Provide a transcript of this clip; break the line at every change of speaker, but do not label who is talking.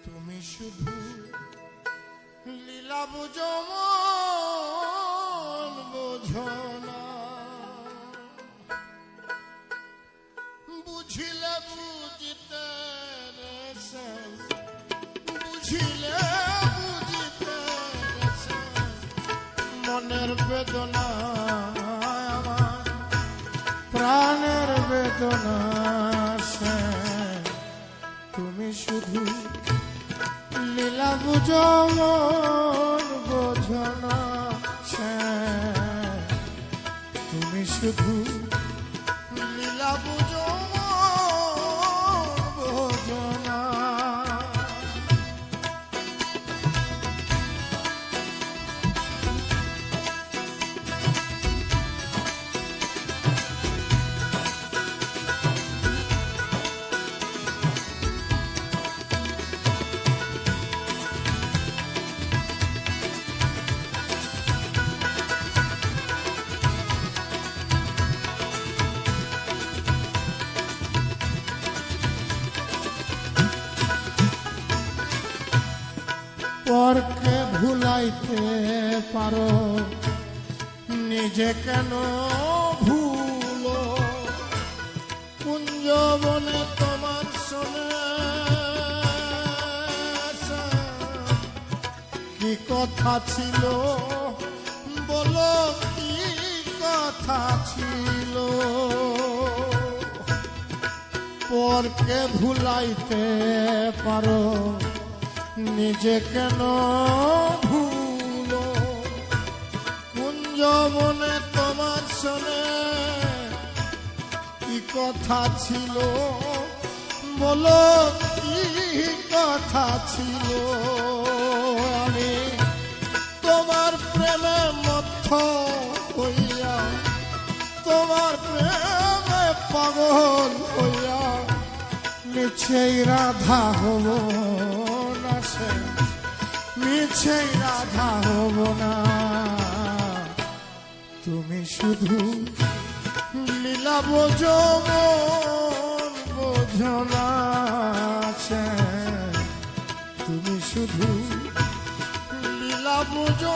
তুমি শুধু লীলা বুঝো মন বোঝো না, বুঝিলে বুঝিতে বুঝিলে বুঝিতে মনের বেদনা আমার প্রাণের বেদনা সে তুমি শুধু লীলা বুঝো মন বোঝো না সে তুমি শুধু লীলা বুঝো মন বোঝো না। পরকে ভুলাইতে পারো নিজে কেন ভুলো, কুঞ্জবনে তোমার শোনে কি কথা ছিল বলো, কি কথা ছিল। পরকে ভুলাইতে পারো নিজে কেন ভুলো, কুঞ্জবনে তোমার শোনে কি কথা ছিল বলো, কি কথা ছিল। আমি তোমার প্রেমে মত্ত হইয়া, তোমার প্রেমে পাগল হইয়া মিছেই রাধা হব না, সে মিছেই রাধা হব না। তুমি শুধু লীলা বোঝো মন বোঝো না সে তুমি শুধু লীলা বোঝো।